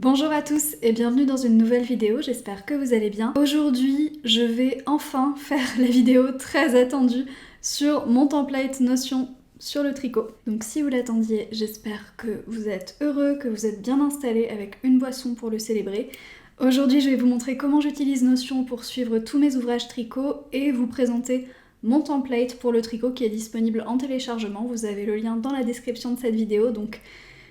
Bonjour à tous et bienvenue dans une nouvelle vidéo, j'espère que vous allez bien. Aujourd'hui, je vais enfin faire la vidéo très attendue sur mon template Notion sur le tricot. Donc si vous l'attendiez, j'espère que vous êtes heureux, que vous êtes bien installés avec une boisson pour le célébrer. Aujourd'hui, je vais vous montrer comment j'utilise Notion pour suivre tous mes ouvrages tricot et vous présenter mon template pour le tricot qui est disponible en téléchargement. Vous avez le lien dans la description de cette vidéo, donc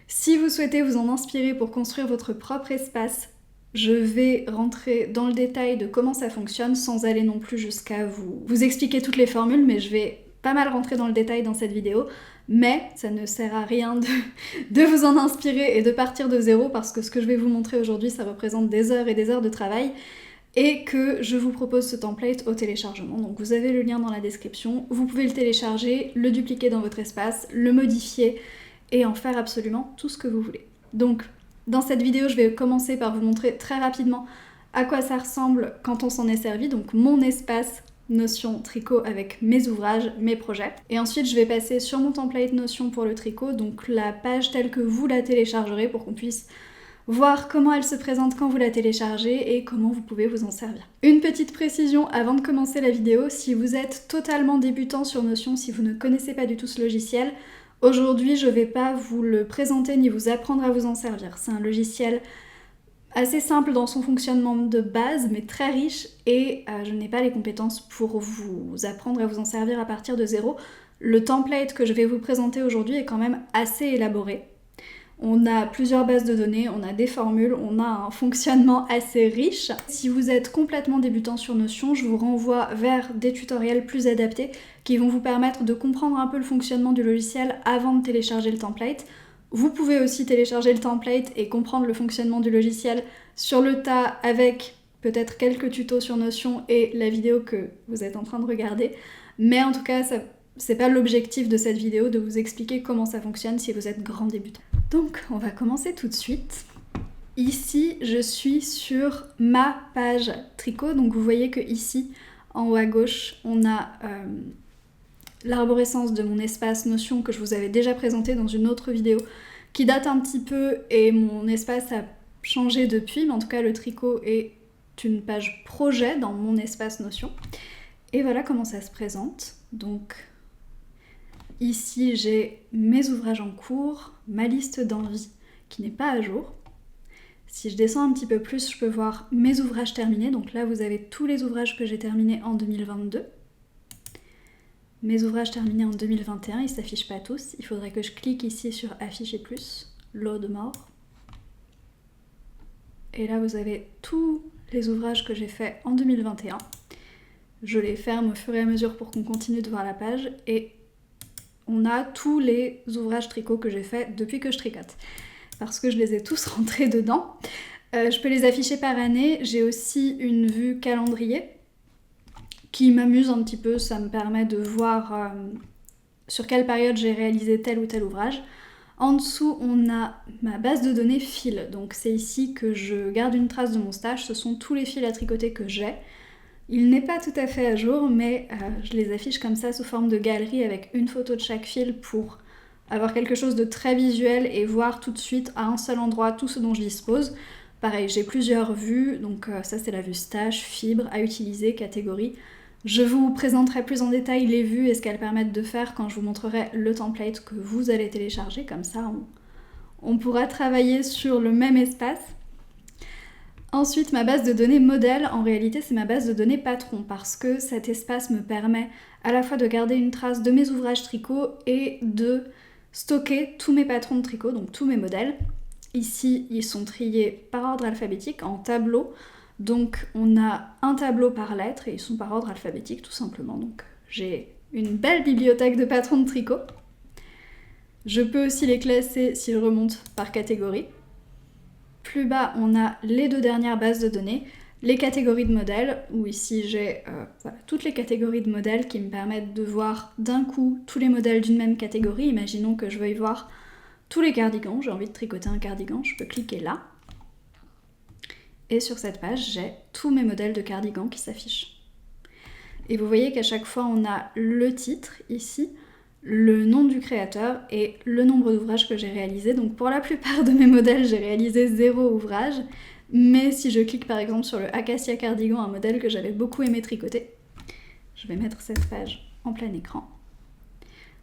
si vous souhaitez vous en inspirer pour construire votre propre espace, je vais rentrer dans le détail de comment ça fonctionne sans aller non plus jusqu'à vous expliquer toutes les formules, mais je vais pas mal rentrer dans le détail dans cette vidéo. Mais ça ne sert à rien de vous en inspirer et de partir de zéro parce que ce que je vais vous montrer aujourd'hui, ça représente des heures et des heures de travail et que je vous propose ce template au téléchargement. Donc vous avez le lien dans la description, vous pouvez le télécharger, le dupliquer dans votre espace, le modifier, et en faire absolument tout ce que vous voulez. Donc, dans cette vidéo, je vais commencer par vous montrer très rapidement à quoi ça ressemble quand on s'en est servi, donc mon espace Notion tricot avec mes ouvrages, mes projets. Et ensuite, je vais passer sur mon template Notion pour le tricot, donc la page telle que vous la téléchargerez pour qu'on puisse voir comment elle se présente quand vous la téléchargez et comment vous pouvez vous en servir. Une petite précision avant de commencer la vidéo, si vous êtes totalement débutant sur Notion, si vous ne connaissez pas du tout ce logiciel, aujourd'hui, je ne vais pas vous le présenter ni vous apprendre à vous en servir. C'est un logiciel assez simple dans son fonctionnement de base, mais très riche, et je n'ai pas les compétences pour vous apprendre à vous en servir à partir de zéro. Le template que je vais vous présenter aujourd'hui est quand même assez élaboré. On a plusieurs bases de données, on a des formules, on a un fonctionnement assez riche. Si vous êtes complètement débutant sur Notion, je vous renvoie vers des tutoriels plus adaptés qui vont vous permettre de comprendre un peu le fonctionnement du logiciel avant de télécharger le template. Vous pouvez aussi télécharger le template et comprendre le fonctionnement du logiciel sur le tas avec peut-être quelques tutos sur Notion et la vidéo que vous êtes en train de regarder. Mais en tout cas, c'est pas l'objectif de cette vidéo de vous expliquer comment ça fonctionne si vous êtes grand débutant. Donc, on va commencer tout de suite. Ici, je suis sur ma page tricot. Donc, vous voyez que ici, en haut à gauche, on a l'arborescence de mon espace Notion que je vous avais déjà présenté dans une autre vidéo qui date un petit peu et mon espace a changé depuis. Mais en tout cas, le tricot est une page projet dans mon espace Notion. Et voilà comment ça se présente. Donc, ici, j'ai mes ouvrages en cours, ma liste d'envie qui n'est pas à jour. Si je descends un petit peu plus, je peux voir mes ouvrages terminés. Donc là, vous avez tous les ouvrages que j'ai terminés en 2022. Mes ouvrages terminés en 2021, ils ne s'affichent pas tous. Il faudrait que je clique ici sur Afficher plus, Load More. Et là, vous avez tous les ouvrages que j'ai faits en 2021. Je les ferme au fur et à mesure pour qu'on continue de voir la page. Et on a tous les ouvrages tricot que j'ai faits depuis que je tricote. Parce que je les ai tous rentrés dedans. Je peux les afficher par année. J'ai aussi une vue calendrier qui m'amuse un petit peu. Ça me permet de voir sur quelle période j'ai réalisé tel ou tel ouvrage. En dessous, on a ma base de données fils. Donc c'est ici que je garde une trace de mon stage. Ce sont tous les fils à tricoter que j'ai. Il n'est pas tout à fait à jour, mais je les affiche comme ça sous forme de galerie avec une photo de chaque fil pour avoir quelque chose de très visuel et voir tout de suite à un seul endroit tout ce dont je dispose. Pareil, j'ai plusieurs vues, donc ça c'est la vue stage, fibre, à utiliser, catégorie. Je vous présenterai plus en détail les vues et ce qu'elles permettent de faire quand je vous montrerai le template que vous allez télécharger, comme ça on pourra travailler sur le même espace. Ensuite, ma base de données modèle, en réalité, c'est ma base de données patron parce que cet espace me permet à la fois de garder une trace de mes ouvrages tricot et de stocker tous mes patrons de tricot, donc tous mes modèles. Ici, ils sont triés par ordre alphabétique en tableau. Donc, on a un tableau par lettre et ils sont par ordre alphabétique tout simplement. Donc, j'ai une belle bibliothèque de patrons de tricot. Je peux aussi les classer si je remonte par catégorie. Plus bas, on a les deux dernières bases de données, les catégories de modèles, où ici j'ai toutes les catégories de modèles qui me permettent de voir d'un coup tous les modèles d'une même catégorie. Imaginons que je veuille voir tous les cardigans, j'ai envie de tricoter un cardigan, je peux cliquer là. Et sur cette page, j'ai tous mes modèles de cardigans qui s'affichent. Et vous voyez qu'à chaque fois, on a le titre ici, le nom du créateur et le nombre d'ouvrages que j'ai réalisés. Donc pour la plupart de mes modèles, j'ai réalisé 0 ouvrage, mais si je clique par exemple sur le Acacia Cardigan, un modèle que j'avais beaucoup aimé tricoter, je vais mettre cette page en plein écran.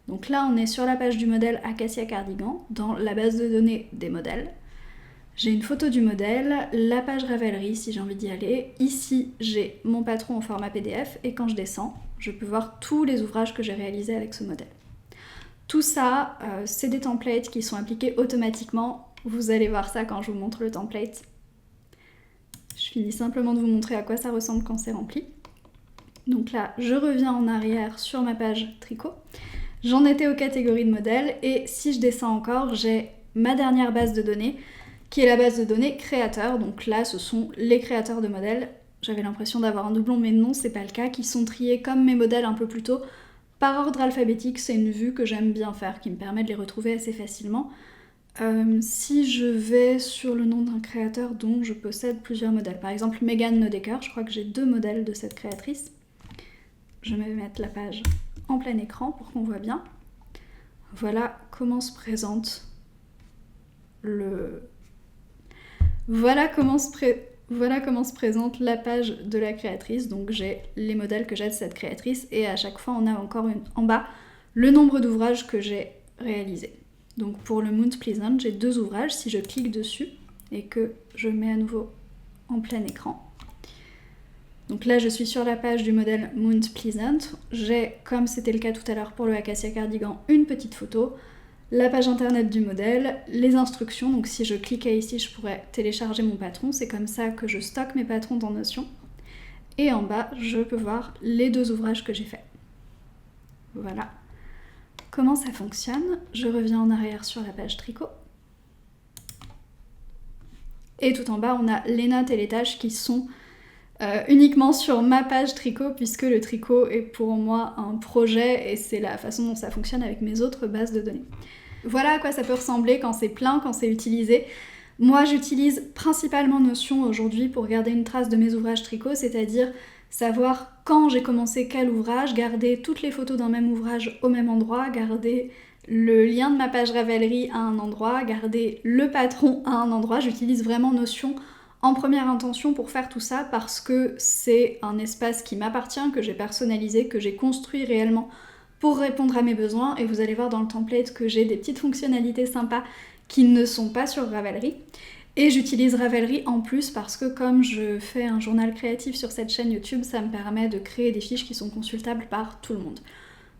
Donc là, on est sur la page du modèle Acacia Cardigan, dans la base de données des modèles. J'ai une photo du modèle, la page Ravelry si j'ai envie d'y aller. Ici, j'ai mon patron en format PDF et quand je descends, je peux voir tous les ouvrages que j'ai réalisés avec ce modèle. Tout ça, c'est des templates qui sont appliqués automatiquement. Vous allez voir ça quand je vous montre le template. Je finis simplement de vous montrer à quoi ça ressemble quand c'est rempli. Donc là, je reviens en arrière sur ma page tricot. J'en étais aux catégories de modèles et si je descends encore, j'ai ma dernière base de données qui est la base de données créateurs. Donc là, ce sont les créateurs de modèles. J'avais l'impression d'avoir un doublon, mais non, c'est pas le cas, qui sont triés comme mes modèles un peu plus tôt, par ordre alphabétique. C'est une vue que j'aime bien faire, qui me permet de les retrouver assez facilement. Si je vais sur le nom d'un créateur dont je possède plusieurs modèles, par exemple Megan Nodecker, je crois que j'ai 2 modèles de cette créatrice. Je vais mettre la page en plein écran pour qu'on voit bien. Voilà comment se présente Voilà comment se présente la page de la créatrice. Donc j'ai les modèles que j'ai de cette créatrice et à chaque fois on a encore en bas le nombre d'ouvrages que j'ai réalisés. Donc pour le Mount Pleasant, j'ai 2 ouvrages. Si je clique dessus et que je mets à nouveau en plein écran. Donc là je suis sur la page du modèle Mount Pleasant. J'ai, comme c'était le cas tout à l'heure pour le Acacia Cardigan, une petite photo. La page internet du modèle, les instructions, donc si je cliquais ici, je pourrais télécharger mon patron, c'est comme ça que je stocke mes patrons dans Notion. Et en bas, je peux voir les 2 ouvrages que j'ai faits. Voilà. Comment ça fonctionne? Je reviens en arrière sur la page tricot. Et tout en bas, on a les notes et les tâches qui sont uniquement sur ma page tricot, puisque le tricot est pour moi un projet et c'est la façon dont ça fonctionne avec mes autres bases de données. Voilà à quoi ça peut ressembler quand c'est plein, quand c'est utilisé. Moi j'utilise principalement Notion aujourd'hui pour garder une trace de mes ouvrages tricot, c'est-à-dire savoir quand j'ai commencé quel ouvrage, garder toutes les photos d'un même ouvrage au même endroit, garder le lien de ma page Ravelry à un endroit, garder le patron à un endroit. J'utilise vraiment Notion en première intention pour faire tout ça parce que c'est un espace qui m'appartient, que j'ai personnalisé, que j'ai construit réellement pour répondre à mes besoins, et vous allez voir dans le template que j'ai des petites fonctionnalités sympas qui ne sont pas sur Ravelry. Et j'utilise Ravelry en plus parce que comme je fais un journal créatif sur cette chaîne YouTube, ça me permet de créer des fiches qui sont consultables par tout le monde.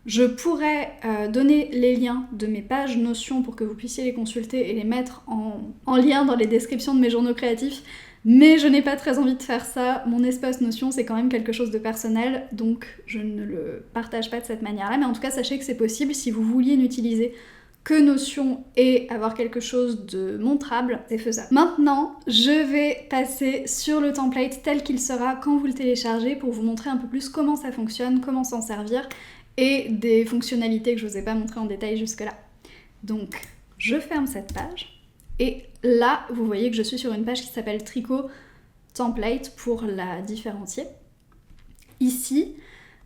Je pourrais donner les liens de mes pages Notion pour que vous puissiez les consulter et les mettre en lien dans les descriptions de mes journaux créatifs, mais je n'ai pas très envie de faire ça. Mon espace Notion, c'est quand même quelque chose de personnel, donc je ne le partage pas de cette manière-là. Mais en tout cas, sachez que c'est possible si vous vouliez n'utiliser que Notion et avoir quelque chose de montrable, c'est faisable. Maintenant, je vais passer sur le template tel qu'il sera quand vous le téléchargez pour vous montrer un peu plus comment ça fonctionne, comment s'en servir et des fonctionnalités que je ne vous ai pas montrées en détail jusque-là. Donc, je ferme cette page. Et là, vous voyez que je suis sur une page qui s'appelle Tricot Template pour la différencier. Ici,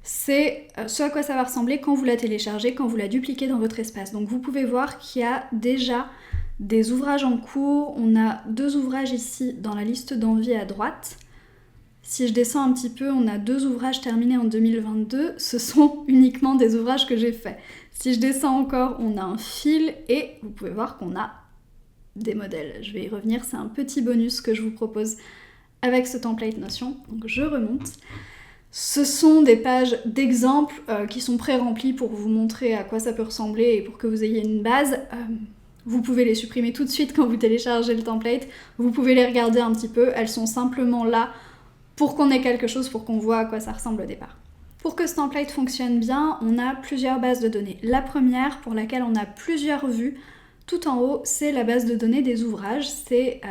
c'est ce à quoi ça va ressembler quand vous la téléchargez, quand vous la dupliquez dans votre espace. Donc vous pouvez voir qu'il y a déjà des ouvrages en cours. On a 2 ouvrages ici dans la liste d'envie à droite. Si je descends un petit peu, on a 2 ouvrages terminés en 2022. Ce sont uniquement des ouvrages que j'ai faits. Si je descends encore, on a un fil et vous pouvez voir qu'on a des modèles. Je vais y revenir, c'est un petit bonus que je vous propose avec ce template Notion. Donc je remonte. Ce sont des pages d'exemples qui sont pré-remplies pour vous montrer à quoi ça peut ressembler et pour que vous ayez une base. Vous pouvez les supprimer tout de suite quand vous téléchargez le template. Vous pouvez les regarder un petit peu. Elles sont simplement là pour qu'on ait quelque chose, pour qu'on voit à quoi ça ressemble au départ. Pour que ce template fonctionne bien, on a plusieurs bases de données. La première, pour laquelle on a plusieurs vues, tout en haut, c'est la base de données des ouvrages. C'est,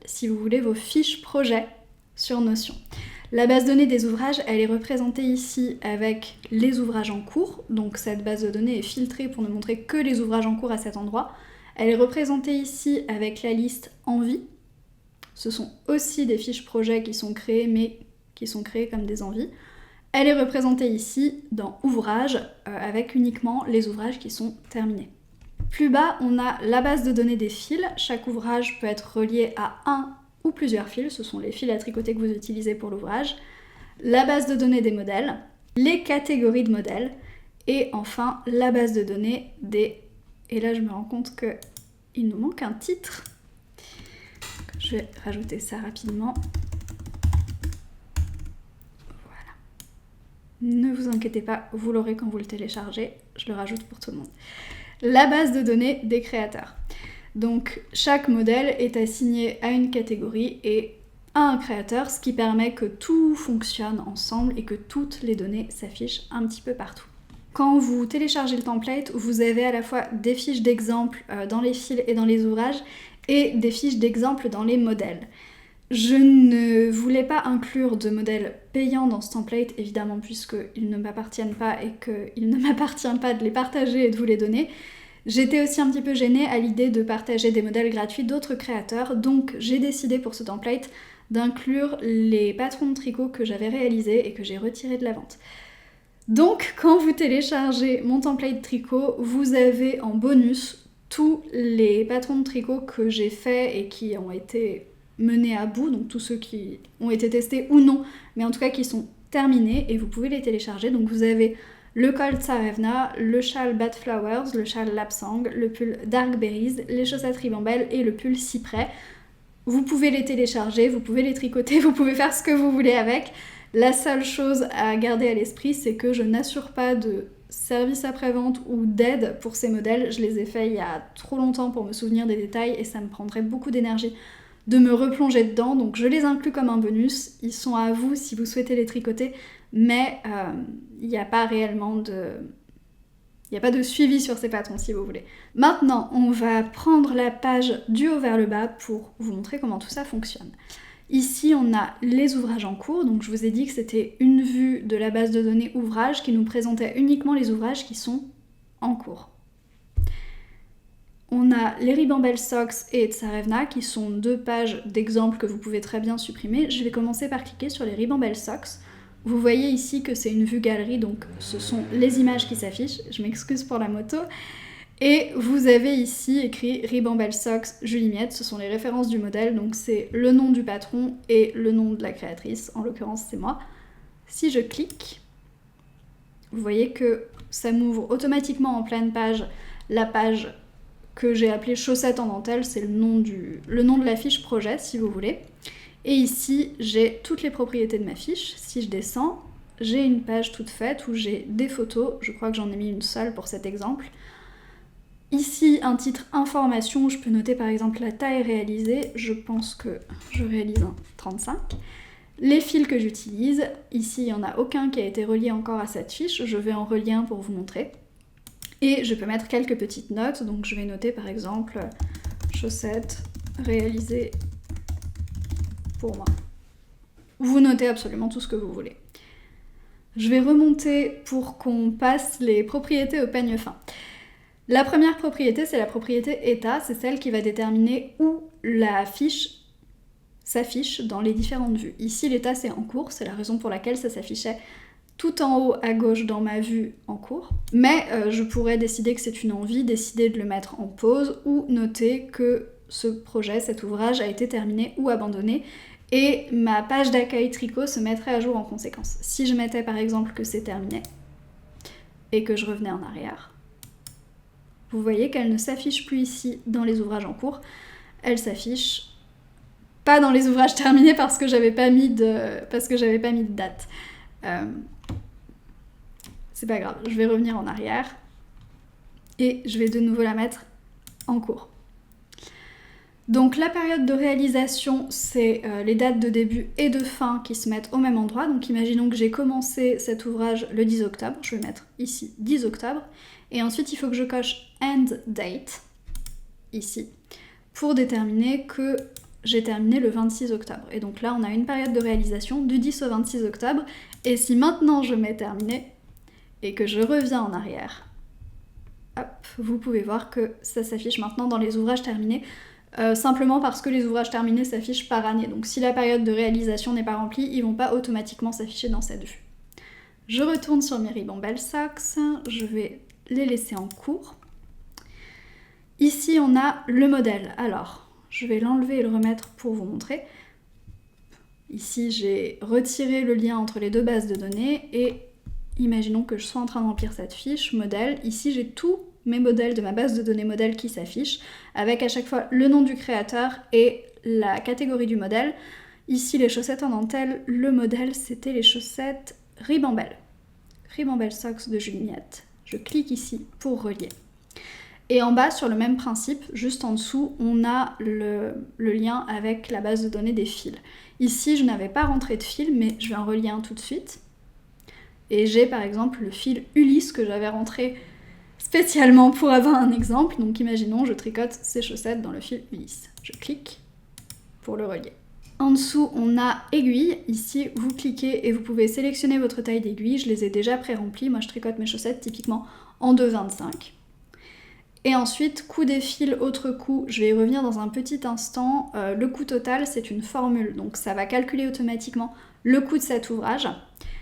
si vous voulez, vos fiches projets sur Notion. La base de données des ouvrages, elle est représentée ici avec les ouvrages en cours. Donc cette base de données est filtrée pour ne montrer que les ouvrages en cours à cet endroit. Elle est représentée ici avec la liste envies. Ce sont aussi des fiches projets qui sont créées, mais qui sont créées comme des envies. elle est représentée ici dans Ouvrages, avec uniquement les ouvrages qui sont terminés. Plus bas, on a la base de données des fils. Chaque ouvrage peut être relié à un ou plusieurs fils, ce sont les fils à tricoter que vous utilisez pour l'ouvrage. La base de données des modèles, les catégories de modèles, et enfin la base de données des... Et là je me rends compte qu'il nous manque un titre. Je vais rajouter ça rapidement. Voilà. Ne vous inquiétez pas, vous l'aurez quand vous le téléchargez, je le rajoute pour tout le monde. La base de données des créateurs. Donc chaque modèle est assigné à une catégorie et à un créateur, ce qui permet que tout fonctionne ensemble et que toutes les données s'affichent un petit peu partout. Quand vous téléchargez le template, vous avez à la fois des fiches d'exemple dans les fils et dans les ouvrages et des fiches d'exemple dans les modèles. Je ne voulais pas inclure de modèles payants dans ce template, évidemment, puisqu'ils ne m'appartiennent pas et qu'il ne m'appartient pas de les partager et de vous les donner. J'étais aussi un petit peu gênée à l'idée de partager des modèles gratuits d'autres créateurs, donc j'ai décidé pour ce template d'inclure les patrons de tricot que j'avais réalisés et que j'ai retirés de la vente. Donc, quand vous téléchargez mon template tricot, vous avez en bonus tous les patrons de tricot que j'ai faits et qui ont été menés à bout, donc tous ceux qui ont été testés ou non, mais en tout cas qui sont terminés, et vous pouvez les télécharger. Donc vous avez le col Tsarevna, le châle Bad Flowers, le châle Lapsang, le pull Dark Berries, les chaussettes Ribambelle et le pull Cyprès. Vous pouvez les télécharger, vous pouvez les tricoter, vous pouvez faire ce que vous voulez avec. La seule chose à garder à l'esprit, c'est que je n'assure pas de service après-vente ou d'aide pour ces modèles. Je les ai faits il y a trop longtemps pour me souvenir des détails et ça me prendrait beaucoup d'énergie de me replonger dedans, donc je les inclus comme un bonus. Ils sont à vous si vous souhaitez les tricoter, mais il n'y a pas réellement de... Il n'y a pas de suivi sur ces patrons si vous voulez. Maintenant, on va prendre la page du haut vers le bas pour vous montrer comment tout ça fonctionne. Ici, on a les ouvrages en cours, donc je vous ai dit que c'était une vue de la base de données ouvrages qui nous présentait uniquement les ouvrages qui sont en cours. On a les Ribambelle Socks et Tsarevna qui sont deux pages d'exemples que vous pouvez très bien supprimer. Je vais commencer par cliquer sur les Ribambelle Socks. Vous voyez ici que c'est une vue galerie, donc ce sont les images qui s'affichent. Je m'excuse pour la moto. Et vous avez ici écrit Ribambelle Socks Julie Miette, ce sont les références du modèle, donc c'est le nom du patron et le nom de la créatrice, en l'occurrence c'est moi. Si je clique, vous voyez que ça m'ouvre automatiquement en pleine page la page que j'ai appelée chaussettes en dentelle, c'est le nom de la fiche projet si vous voulez. Et ici j'ai toutes les propriétés de ma fiche. Si je descends, j'ai une page toute faite où j'ai des photos, je crois que j'en ai mis une seule pour cet exemple. Ici, un titre information où je peux noter par exemple la taille réalisée, je pense que je réalise un 35. Les fils que j'utilise, ici il n'y en a aucun qui a été relié encore à cette fiche, je vais en relier un pour vous montrer. Et je peux mettre quelques petites notes, donc je vais noter par exemple chaussettes réalisées pour moi. Vous notez absolument tout ce que vous voulez. Je vais remonter pour qu'on passe les propriétés au peigne fin. La première propriété, c'est la propriété état, c'est celle qui va déterminer où la fiche s'affiche dans les différentes vues. Ici, l'état, c'est en cours, c'est la raison pour laquelle ça s'affichait tout en haut à gauche dans ma vue en cours. Mais je pourrais décider que c'est une envie, décider de le mettre en pause ou noter que ce projet, cet ouvrage a été terminé ou abandonné et ma page d'accueil tricot se mettrait à jour en conséquence. Si je mettais par exemple que c'est terminé et que je revenais en arrière, vous voyez qu'elle ne s'affiche plus ici dans les ouvrages en cours, elle s'affiche pas dans les ouvrages terminés parce que j'avais pas mis de date. C'est pas grave, je vais revenir en arrière et je vais de nouveau la mettre en cours. Donc la période de réalisation, c'est les dates de début et de fin qui se mettent au même endroit. Donc imaginons que j'ai commencé cet ouvrage le 10 octobre, je vais mettre ici 10 octobre, et ensuite il faut que je coche End Date, ici, pour déterminer que j'ai terminé le 26 octobre. Et donc là on a une période de réalisation du 10 au 26 octobre, et si maintenant je mets terminé, et que je reviens en arrière, hop, vous pouvez voir que ça s'affiche maintenant dans les ouvrages terminés, simplement parce que les ouvrages terminés s'affichent par année. Donc si la période de réalisation n'est pas remplie, ils vont pas automatiquement s'afficher dans cette vue. Je retourne sur mes Ribambelle Socks, je vais les laisser en cours. Ici on a le modèle, alors je vais l'enlever et le remettre pour vous montrer. Ici j'ai retiré le lien entre les deux bases de données et imaginons que je sois en train de remplir cette fiche modèle. Ici j'ai tous mes modèles de ma base de données modèle qui s'affichent avec à chaque fois le nom du créateur et la catégorie du modèle. Ici les chaussettes en dentelle, le modèle c'était les chaussettes Ribambelle. Ribambelle Socks de Juliette. Je clique ici pour relier. Et en bas, sur le même principe, juste en dessous, on a le lien avec la base de données des fils. Ici, je n'avais pas rentré de fil, mais je vais en relier un tout de suite. Et j'ai par exemple le fil Ulysse que j'avais rentré spécialement pour avoir un exemple. Donc imaginons, je tricote ces chaussettes dans le fil Ulysse. Je clique pour le relier. En dessous, on a aiguille. Ici, vous cliquez et vous pouvez sélectionner votre taille d'aiguille. Je les ai déjà pré-remplies. Moi, je tricote mes chaussettes typiquement en 2,25. Et ensuite, coût des fils, autre coût, je vais y revenir dans un petit instant. Le coût total, c'est une formule, donc ça va calculer automatiquement le coût de cet ouvrage.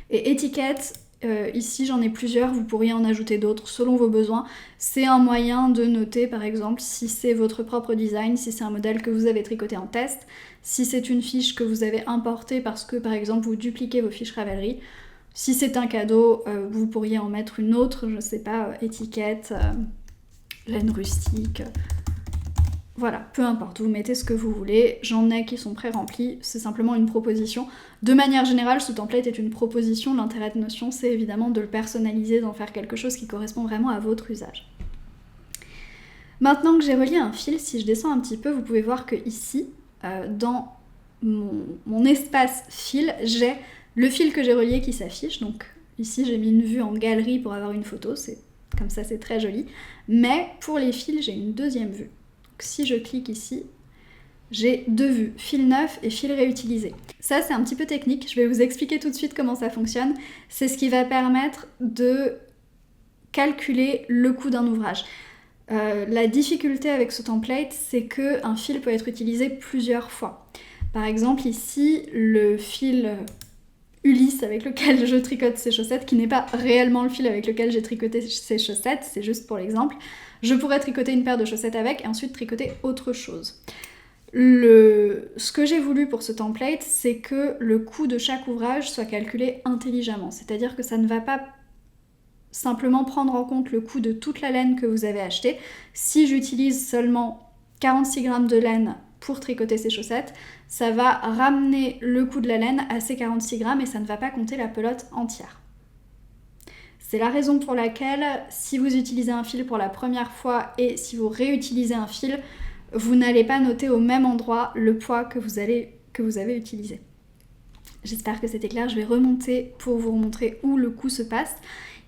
Et étiquette, ici j'en ai plusieurs, vous pourriez en ajouter d'autres selon vos besoins. C'est un moyen de noter par exemple si c'est votre propre design, si c'est un modèle que vous avez tricoté en test, si c'est une fiche que vous avez importée parce que par exemple vous dupliquez vos fiches Ravelry. Si c'est un cadeau, vous pourriez en mettre une autre, je sais pas, étiquette... laine rustique, voilà, peu importe, vous mettez ce que vous voulez, j'en ai qui sont pré-remplis, c'est simplement une proposition. De manière générale, ce template est une proposition, l'intérêt de Notion, c'est évidemment de le personnaliser, d'en faire quelque chose qui correspond vraiment à votre usage. Maintenant que j'ai relié un fil, si je descends un petit peu, vous pouvez voir que ici, dans mon espace fil, j'ai le fil que j'ai relié qui s'affiche, donc ici j'ai mis une vue en galerie pour avoir une photo, comme ça c'est très joli, mais pour les fils j'ai une deuxième vue. Donc, si je clique ici, j'ai deux vues, fil neuf et fil réutilisé. Ça c'est un petit peu technique, je vais vous expliquer tout de suite comment ça fonctionne. C'est ce qui va permettre de calculer le coût d'un ouvrage. La difficulté avec ce template, c'est qu'un fil peut être utilisé plusieurs fois. Par exemple ici, le fil Ulysse avec lequel je tricote ces chaussettes, qui n'est pas réellement le fil avec lequel j'ai tricoté ces chaussettes, c'est juste pour l'exemple. Je pourrais tricoter une paire de chaussettes avec et ensuite tricoter autre chose. Ce que j'ai voulu pour ce template, c'est que le coût de chaque ouvrage soit calculé intelligemment, c'est-à-dire que ça ne va pas simplement prendre en compte le coût de toute la laine que vous avez achetée. Si j'utilise seulement 46 grammes de laine pour tricoter ces chaussettes, ça va ramener le coût de la laine à ces 46 grammes et ça ne va pas compter la pelote entière. C'est la raison pour laquelle, si vous utilisez un fil pour la première fois et si vous réutilisez un fil, vous n'allez pas noter au même endroit le poids que vous avez utilisé. J'espère que c'était clair, je vais remonter pour vous montrer où le coût se passe.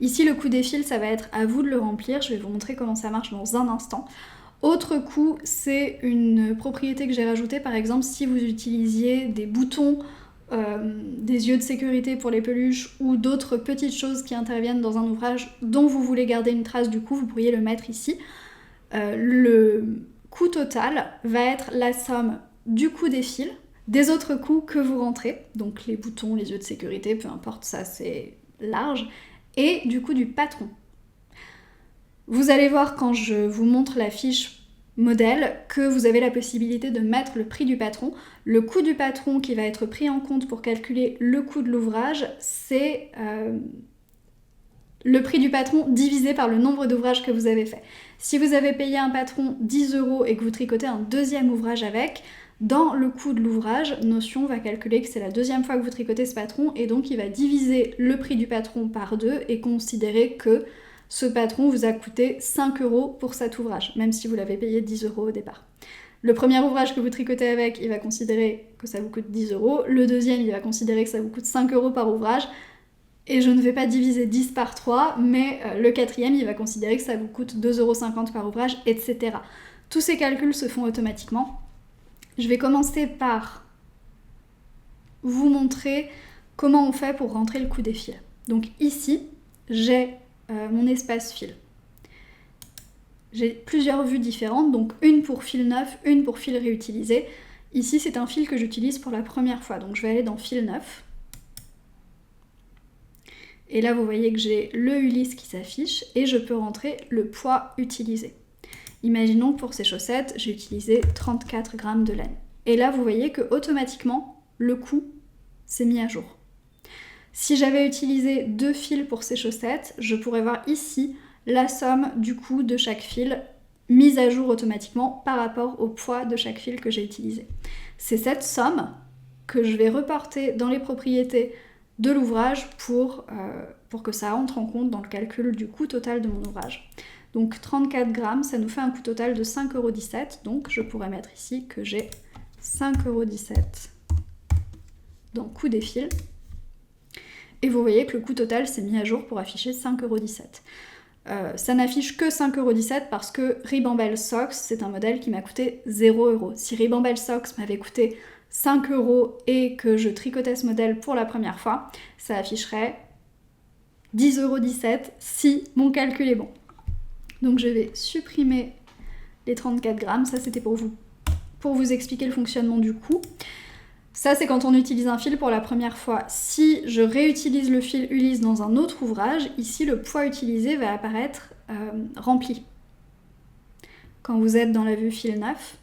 Ici, le coût des fils, ça va être à vous de le remplir, je vais vous montrer comment ça marche dans un instant. Autre coût, c'est une propriété que j'ai rajoutée, par exemple si vous utilisiez des boutons, des yeux de sécurité pour les peluches ou d'autres petites choses qui interviennent dans un ouvrage dont vous voulez garder une trace du coût, vous pourriez le mettre ici. Le coût total va être la somme du coût des fils, des autres coûts que vous rentrez, donc les boutons, les yeux de sécurité, peu importe, ça c'est large, et du coût du patron. Vous allez voir quand je vous montre la fiche modèle que vous avez la possibilité de mettre le prix du patron. Le coût du patron qui va être pris en compte pour calculer le coût de l'ouvrage, c'est le prix du patron divisé par le nombre d'ouvrages que vous avez fait. Si vous avez payé un patron 10 € et que vous tricotez un deuxième ouvrage avec, dans le coût de l'ouvrage, Notion va calculer que c'est la deuxième fois que vous tricotez ce patron et donc il va diviser le prix du patron par 2 et considérer que ce patron vous a coûté 5 € pour cet ouvrage, même si vous l'avez payé 10 € au départ. Le premier ouvrage que vous tricotez avec, il va considérer que ça vous coûte 10 €. Le deuxième, il va considérer que ça vous coûte 5 € par ouvrage. Et je ne vais pas diviser 10 par 3, mais le quatrième, il va considérer que ça vous coûte 2,50 € par ouvrage, etc. Tous ces calculs se font automatiquement. Je vais commencer par vous montrer comment on fait pour rentrer le coût des fils. Donc ici, j'ai mon espace fil. J'ai plusieurs vues différentes, donc une pour fil neuf, une pour fil réutilisé. Ici, c'est un fil que j'utilise pour la première fois, donc je vais aller dans fil neuf. Et là, vous voyez que j'ai le Ulysse qui s'affiche et je peux rentrer le poids utilisé. Imaginons que pour ces chaussettes, j'ai utilisé 34 grammes de laine. Et là, vous voyez que automatiquement, le coût s'est mis à jour. Si j'avais utilisé 2 fils pour ces chaussettes, je pourrais voir ici la somme du coût de chaque fil mise à jour automatiquement par rapport au poids de chaque fil que j'ai utilisé. C'est cette somme que je vais reporter dans les propriétés de l'ouvrage pour que ça entre en compte dans le calcul du coût total de mon ouvrage. Donc 34 grammes, ça nous fait un coût total de 5,17 €, donc je pourrais mettre ici que j'ai 5,17 € dans coût des fils. Et vous voyez que le coût total s'est mis à jour pour afficher 5,17 €. Ça n'affiche que 5,17 € parce que Ribambelle Socks, c'est un modèle qui m'a coûté 0 €. Si Ribambelle Socks m'avait coûté 5 € et que je tricotais ce modèle pour la première fois, ça afficherait 10,17 € si mon calcul est bon. Donc je vais supprimer les 34 grammes, ça c'était pour vous expliquer le fonctionnement du coût. Ça, c'est quand on utilise un fil pour la première fois. Si je réutilise le fil Ulysse dans un autre ouvrage, ici, le poids utilisé va apparaître rempli. Quand vous êtes dans la vue fil neuf,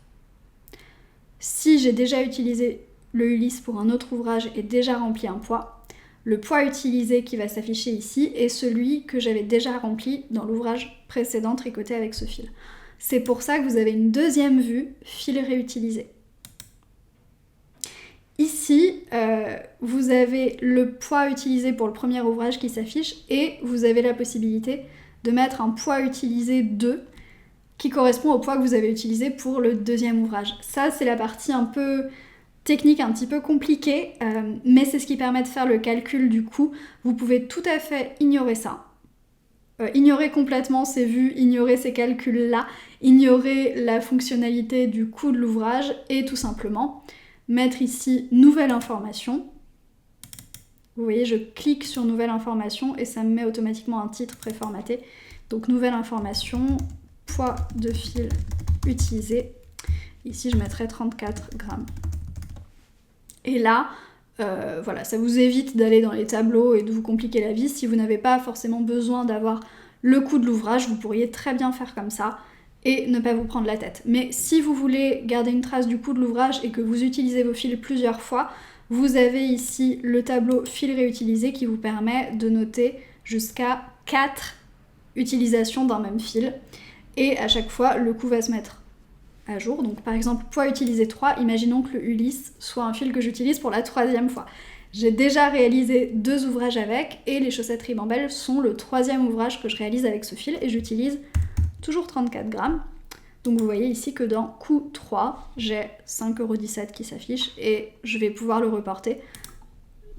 si j'ai déjà utilisé le Ulysse pour un autre ouvrage et déjà rempli un poids, le poids utilisé qui va s'afficher ici est celui que j'avais déjà rempli dans l'ouvrage précédent tricoté avec ce fil. C'est pour ça que vous avez une deuxième vue fil réutilisé. Ici, vous avez le poids utilisé pour le premier ouvrage qui s'affiche et vous avez la possibilité de mettre un poids utilisé 2 qui correspond au poids que vous avez utilisé pour le deuxième ouvrage. Ça, c'est la partie un peu technique, un petit peu compliquée, mais c'est ce qui permet de faire le calcul du coût. Vous pouvez tout à fait ignorer ça. Ignorer complètement ces vues, ignorer ces calculs-là, ignorer la fonctionnalité du coût de l'ouvrage et tout simplement mettre ici nouvelle information. Vous voyez, je clique sur nouvelle information et ça me met automatiquement un titre préformaté. Donc nouvelle information, poids de fil utilisé. Ici, je mettrai 34 grammes. Et là, voilà, ça vous évite d'aller dans les tableaux et de vous compliquer la vie. Si vous n'avez pas forcément besoin d'avoir le coût de l'ouvrage, vous pourriez très bien faire comme ça et ne pas vous prendre la tête. Mais si vous voulez garder une trace du coût de l'ouvrage et que vous utilisez vos fils plusieurs fois, vous avez ici le tableau fil réutilisé qui vous permet de noter jusqu'à 4 utilisations d'un même fil. Et à chaque fois, le coût va se mettre à jour. Donc par exemple, poids utilisé 3, imaginons que le Ulysse soit un fil que j'utilise pour la 3e fois. J'ai déjà réalisé 2 ouvrages avec et les chaussettes Ribambelle sont le 3e ouvrage que je réalise avec ce fil et j'utilise toujours 34 grammes. Donc vous voyez ici que dans coût 3, j'ai 5,17 € qui s'affiche et je vais pouvoir le reporter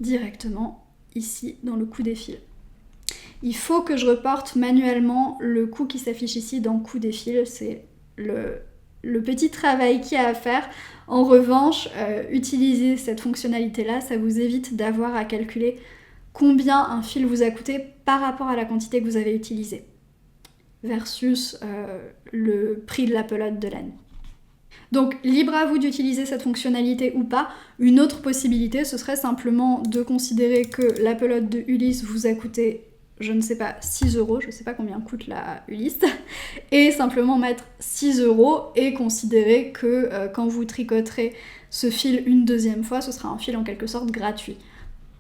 directement ici dans le coût des fils. Il faut que je reporte manuellement le coût qui s'affiche ici dans coût des fils, c'est le petit travail qu'il y a à faire. En revanche, utiliser cette fonctionnalité-là, ça vous évite d'avoir à calculer combien un fil vous a coûté par rapport à la quantité que vous avez utilisée versus le prix de la pelote de laine. Donc libre à vous d'utiliser cette fonctionnalité ou pas. Une autre possibilité, ce serait simplement de considérer que la pelote de Ulysse vous a coûté, je ne sais pas, 6 €, je ne sais pas combien coûte la Ulysse, et simplement mettre 6 € et considérer que quand vous tricoterez ce fil une deuxième fois, ce sera un fil en quelque sorte gratuit.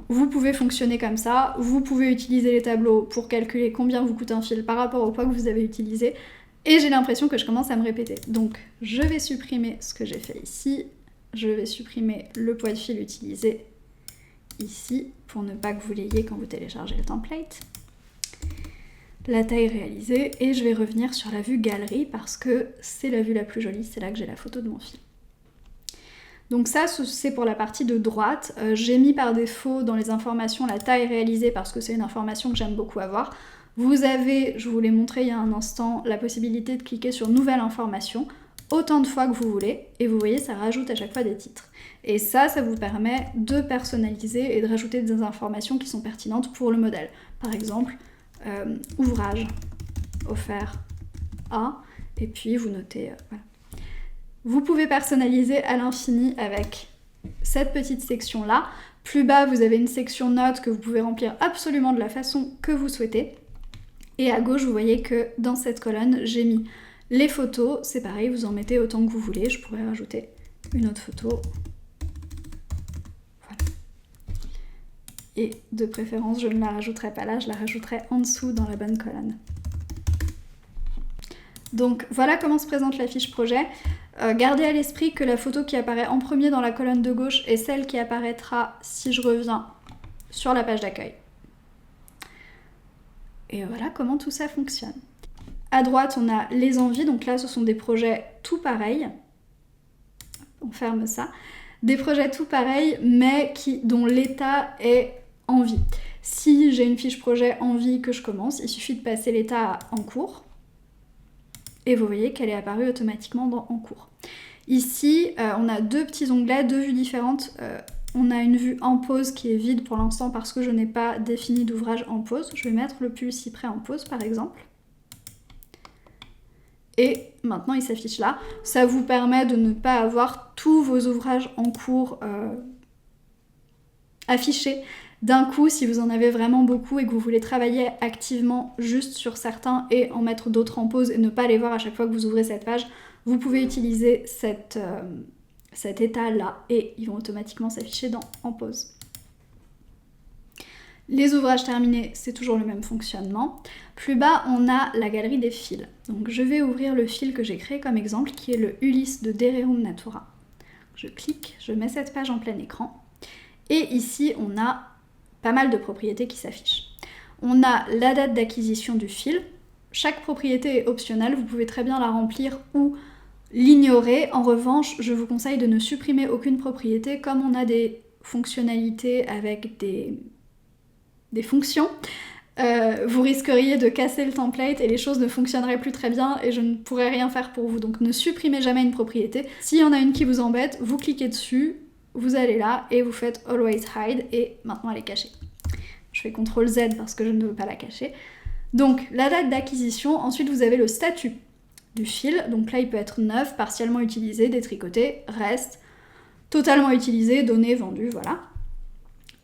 Vous pouvez fonctionner comme ça, vous pouvez utiliser les tableaux pour calculer combien vous coûte un fil par rapport au poids que vous avez utilisé, et j'ai l'impression que je commence à me répéter. Donc je vais supprimer ce que j'ai fait ici, je vais supprimer le poids de fil utilisé ici, pour ne pas que vous l'ayez quand vous téléchargez le template. La taille réalisée, et je vais revenir sur la vue galerie parce que c'est la vue la plus jolie, c'est là que j'ai la photo de mon fil. Donc ça, c'est pour la partie de droite. J'ai mis par défaut dans les informations la taille réalisée parce que c'est une information que j'aime beaucoup avoir. Vous avez, je vous l'ai montré il y a un instant, la possibilité de cliquer sur nouvelle information autant de fois que vous voulez, et vous voyez, ça rajoute à chaque fois des titres. Et ça vous permet de personnaliser et de rajouter des informations qui sont pertinentes pour le modèle. Par exemple, ouvrage offert à, et puis vous notez, voilà. Vous pouvez personnaliser à l'infini avec cette petite section-là. Plus bas, vous avez une section notes que vous pouvez remplir absolument de la façon que vous souhaitez. Et à gauche, vous voyez que dans cette colonne, j'ai mis les photos. C'est pareil, vous en mettez autant que vous voulez. Je pourrais rajouter une autre photo. Voilà. Et de préférence, je ne la rajouterai pas là, je la rajouterai en dessous dans la bonne colonne. Donc voilà comment se présente la fiche projet. Gardez à l'esprit que la photo qui apparaît en premier dans la colonne de gauche est celle qui apparaîtra si je reviens sur la page d'accueil. Et voilà comment tout ça fonctionne. À droite, on a les envies, donc là ce sont des projets tout pareils. On ferme ça. Des projets tout pareils, mais dont l'état est en vie. Si j'ai une fiche projet en vie que je commence, il suffit de passer l'état à en cours. Et vous voyez qu'elle est apparue automatiquement dans en cours. Ici, on a deux petits onglets, deux vues différentes. On a une vue en pause qui est vide pour l'instant parce que je n'ai pas défini d'ouvrage en pause. Je vais mettre le pull cyprès en pause par exemple. Et maintenant il s'affiche là. Ça vous permet de ne pas avoir tous vos ouvrages en cours affichés d'un coup si vous en avez vraiment beaucoup et que vous voulez travailler activement juste sur certains et en mettre d'autres en pause et ne pas les voir à chaque fois que vous ouvrez cette page. Vous pouvez utiliser cet état-là et ils vont automatiquement s'afficher dans en pause. Les ouvrages terminés, c'est toujours le même fonctionnement. Plus bas, on a la galerie des fils. Donc je vais ouvrir le fil que j'ai créé comme exemple, qui est le Ulysse de Dererum Natura. Je clique, je mets cette page en plein écran. Et ici, on a pas mal de propriétés qui s'affichent. On a la date d'acquisition du fil. Chaque propriété est optionnelle, vous pouvez très bien la remplir ou l'ignorer. En revanche, je vous conseille de ne supprimer aucune propriété. Comme on a des fonctionnalités avec des fonctions, vous risqueriez de casser le template et les choses ne fonctionneraient plus très bien et je ne pourrais rien faire pour vous. Donc ne supprimez jamais une propriété. S'il y en a une qui vous embête, vous cliquez dessus, vous allez là et vous faites Always Hide et maintenant elle est cachée. Je fais CTRL Z parce que je ne veux pas la cacher. Donc la date d'acquisition, ensuite vous avez le statut du fil. Donc là il peut être neuf, partiellement utilisé, détricoté, reste, totalement utilisé, donné, vendu, voilà.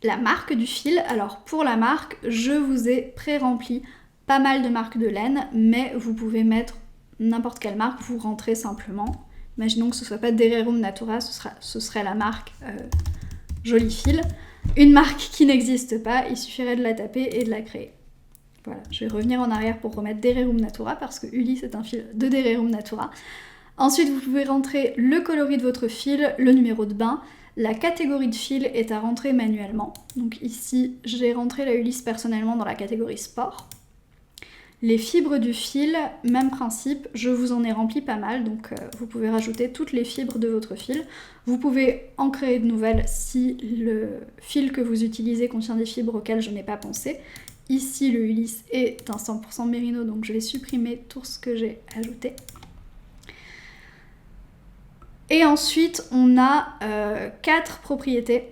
La marque du fil, alors pour la marque, je vous ai pré-rempli pas mal de marques de laine, mais vous pouvez mettre n'importe quelle marque, vous rentrez simplement. Imaginons que ce soit pas Dererum Natura, ce serait la marque Joli Fil. Une marque qui n'existe pas, il suffirait de la taper et de la créer. Voilà, je vais revenir en arrière pour remettre Dererum Natura parce que Ulysse est un fil de Dererum Natura. Ensuite, vous pouvez rentrer le coloris de votre fil, le numéro de bain. La catégorie de fil est à rentrer manuellement. Donc ici, j'ai rentré la Ulysse personnellement dans la catégorie sport. Les fibres du fil, même principe, je vous en ai rempli pas mal, donc vous pouvez rajouter toutes les fibres de votre fil. Vous pouvez en créer de nouvelles si le fil que vous utilisez contient des fibres auxquelles je n'ai pas pensé. Ici, le Ulysse est un 100% mérino, donc je vais supprimer tout ce que j'ai ajouté. Et ensuite, on a 4 propriétés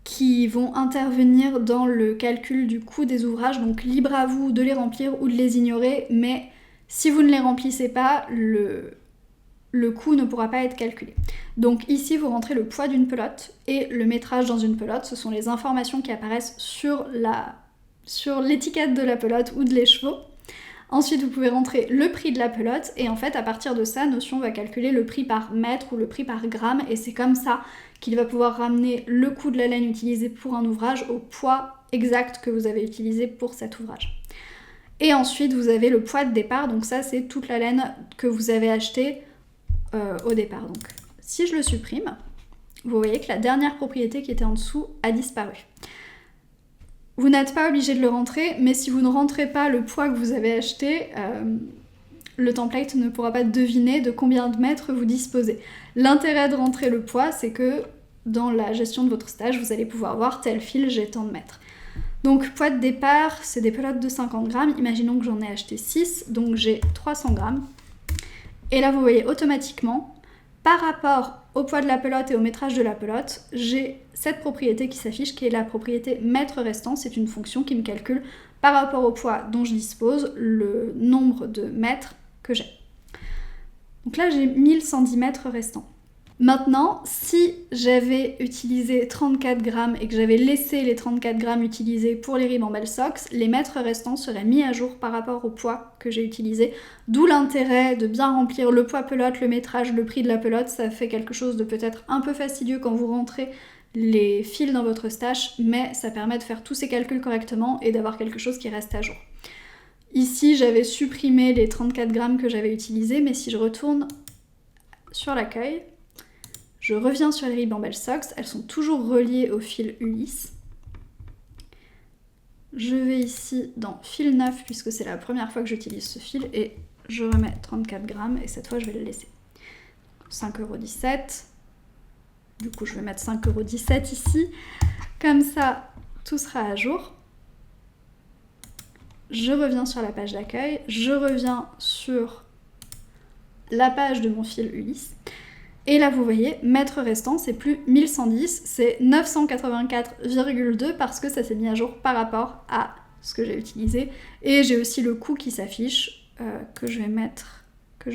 qui vont intervenir dans le calcul du coût des ouvrages, donc libre à vous de les remplir ou de les ignorer, mais si vous ne les remplissez pas, le coût ne pourra pas être calculé. Donc ici, vous rentrez le poids d'une pelote et le métrage dans une pelote, ce sont les informations qui apparaissent sur l'étiquette de la pelote ou de l'écheveau. Ensuite, vous pouvez rentrer le prix de la pelote et en fait, à partir de ça, Notion va calculer le prix par mètre ou le prix par gramme et c'est comme ça qu'il va pouvoir ramener le coût de la laine utilisée pour un ouvrage au poids exact que vous avez utilisé pour cet ouvrage. Et ensuite, vous avez le poids de départ, donc ça, c'est toute la laine que vous avez achetée au départ. Donc, si je le supprime, vous voyez que la dernière propriété qui était en dessous a disparu. Vous n'êtes pas obligé de le rentrer, mais si vous ne rentrez pas le poids que vous avez acheté, le template ne pourra pas deviner de combien de mètres vous disposez. L'intérêt de rentrer le poids, c'est que dans la gestion de votre stage, vous allez pouvoir voir tel fil, j'ai tant de mètres. Donc poids de départ, c'est des pelotes de 50 grammes. Imaginons que j'en ai acheté 6, donc j'ai 300 grammes. Et là, vous voyez automatiquement, par rapport au poids de la pelote et au métrage de la pelote, j'ai cette propriété qui s'affiche, qui est la propriété mètre restant. C'est une fonction qui me calcule par rapport au poids dont je dispose le nombre de mètres que j'ai. Donc là, j'ai 1110 mètres restants. Maintenant, si j'avais utilisé 34 grammes et que j'avais laissé les 34 grammes utilisés pour les Ribambelle Socks, les mètres restants seraient mis à jour par rapport au poids que j'ai utilisé. D'où l'intérêt de bien remplir le poids pelote, le métrage, le prix de la pelote. Ça fait quelque chose de peut-être un peu fastidieux quand vous rentrez les fils dans votre stash, mais ça permet de faire tous ces calculs correctement et d'avoir quelque chose qui reste à jour. Ici, j'avais supprimé les 34 grammes que j'avais utilisés, mais si je retourne sur l'accueil, je reviens sur les Ribambelle Socks, elles sont toujours reliées au fil Ulysse. Je vais ici dans fil 9 puisque c'est la première fois que j'utilise ce fil et je remets 34 grammes et cette fois je vais le laisser. 5,17 €. Du coup je vais mettre 5,17 € ici. Comme ça, tout sera à jour. Je reviens sur la page d'accueil, je reviens sur la page de mon fil Ulysse. Et là, vous voyez, mètres restant, c'est plus 1110, c'est 984,2 parce que ça s'est mis à jour par rapport à ce que j'ai utilisé. Et j'ai aussi le coût qui s'affiche, que je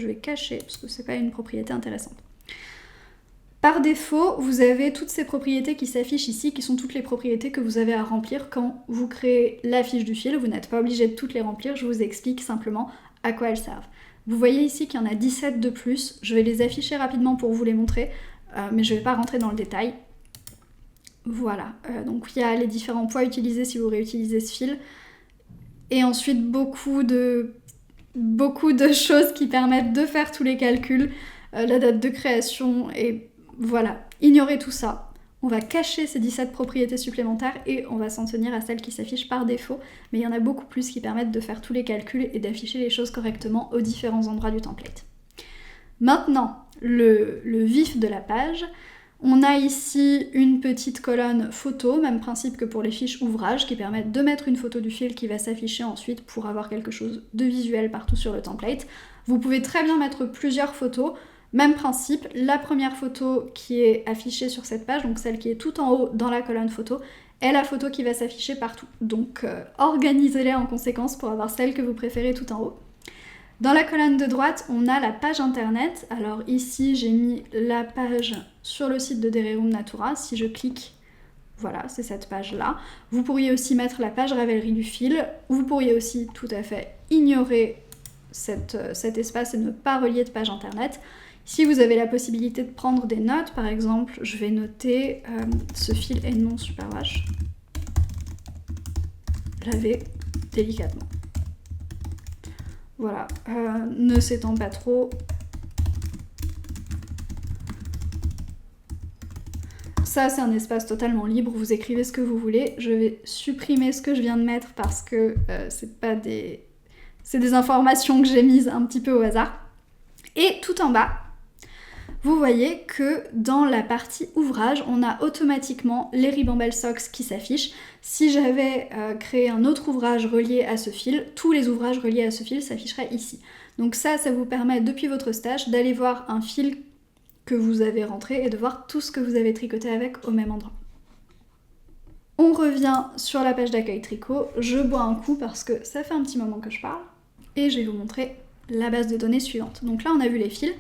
vais cacher, parce que c'est pas une propriété intéressante. Par défaut, vous avez toutes ces propriétés qui s'affichent ici, qui sont toutes les propriétés que vous avez à remplir quand vous créez la fiche du fil. Vous n'êtes pas obligé de toutes les remplir, je vous explique simplement à quoi elles servent. Vous voyez ici qu'il y en a 17 de plus, je vais les afficher rapidement pour vous les montrer, mais je ne vais pas rentrer dans le détail. Voilà, donc il y a les différents poids utilisés si vous réutilisez ce fil, et ensuite beaucoup de choses qui permettent de faire tous les calculs, la date de création, et voilà, ignorez tout ça. On va cacher ces 17 propriétés supplémentaires et on va s'en tenir à celles qui s'affichent par défaut, mais il y en a beaucoup plus qui permettent de faire tous les calculs et d'afficher les choses correctement aux différents endroits du template. Maintenant, le vif de la page, on a ici une petite colonne photo, même principe que pour les fiches ouvrages, qui permettent de mettre une photo du fil qui va s'afficher ensuite pour avoir quelque chose de visuel partout sur le template. Vous pouvez très bien mettre plusieurs photos. Même principe, la première photo qui est affichée sur cette page, donc celle qui est tout en haut dans la colonne photo, est la photo qui va s'afficher partout. Donc organisez-les en conséquence pour avoir celle que vous préférez tout en haut. Dans la colonne de droite, on a la page internet. Alors ici, j'ai mis la page sur le site de Dererum Natura. Si je clique, voilà, c'est cette page-là. Vous pourriez aussi mettre la page Ravelry du fil. Vous pourriez aussi tout à fait ignorer cet espace et ne pas relier de page internet. Si vous avez la possibilité de prendre des notes, par exemple, je vais noter ce fil est non super wash. Lavez délicatement. Voilà, ne s'étend pas trop. Ça, c'est un espace totalement libre, vous écrivez ce que vous voulez. Je vais supprimer ce que je viens de mettre parce que c'est des informations que j'ai mises un petit peu au hasard. Et tout en bas, vous voyez que dans la partie ouvrage, on a automatiquement les Ribambelle Socks qui s'affichent. Si j'avais créé un autre ouvrage relié à ce fil, tous les ouvrages reliés à ce fil s'afficheraient ici. Donc ça vous permet depuis votre stash d'aller voir un fil que vous avez rentré et de voir tout ce que vous avez tricoté avec au même endroit. On revient sur la page d'accueil tricot. Je bois un coup parce que ça fait un petit moment que je parle. Et je vais vous montrer la base de données suivante. Donc là, on a vu les fils.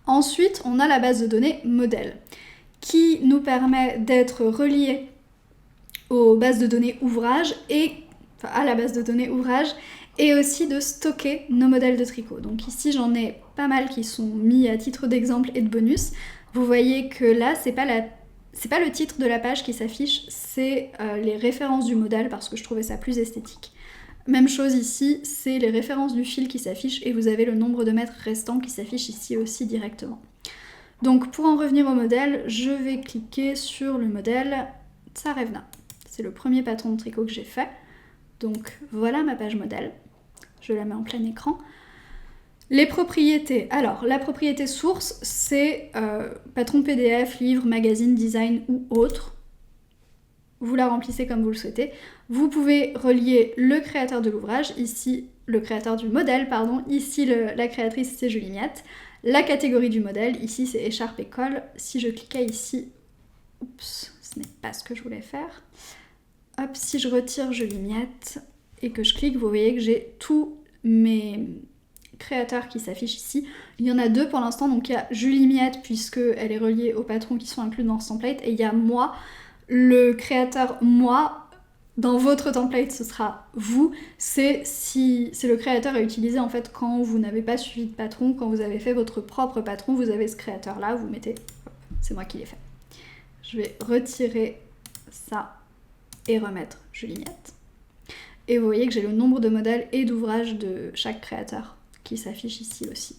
Ensuite, on a la base de données modèle qui nous permet d'être relié aux bases de données ouvrage à la base de données ouvrage et aussi de stocker nos modèles de tricot. Donc ici, j'en ai pas mal qui sont mis à titre d'exemple et de bonus. Vous voyez que là, c'est pas le titre de la page qui s'affiche, c'est les références du modèle parce que je trouvais ça plus esthétique. Même chose ici, c'est les références du fil qui s'affichent et vous avez le nombre de mètres restants qui s'affiche ici aussi directement. Donc pour en revenir au modèle, je vais cliquer sur le modèle Tsarevna. C'est le premier patron de tricot que j'ai fait. Donc voilà ma page modèle. Je la mets en plein écran. Les propriétés. Alors la propriété source, c'est patron PDF, livre, magazine, design ou autre. Vous la remplissez comme vous le souhaitez. Vous pouvez relier le créateur de l'ouvrage, ici le créateur du modèle, pardon, ici la créatrice c'est Julie Miette, la catégorie du modèle, ici c'est écharpe et col. Si je cliquais ici, oups, ce n'est pas ce que je voulais faire. Hop, si je retire Julie Miette et que je clique, vous voyez que j'ai tous mes créateurs qui s'affichent ici. Il y en a deux pour l'instant, donc il y a Julie Miette puisqu'elle est reliée aux patrons qui sont inclus dans ce template, et il y a moi, le créateur moi. Dans votre template, ce sera vous. C'est le créateur à utiliser en fait quand vous n'avez pas suivi de patron, quand vous avez fait votre propre patron, vous avez ce créateur là, vous mettez, c'est moi qui l'ai fait. Je vais retirer ça et remettre Julie Miette. Et vous voyez que j'ai le nombre de modèles et d'ouvrages de chaque créateur qui s'affiche ici aussi.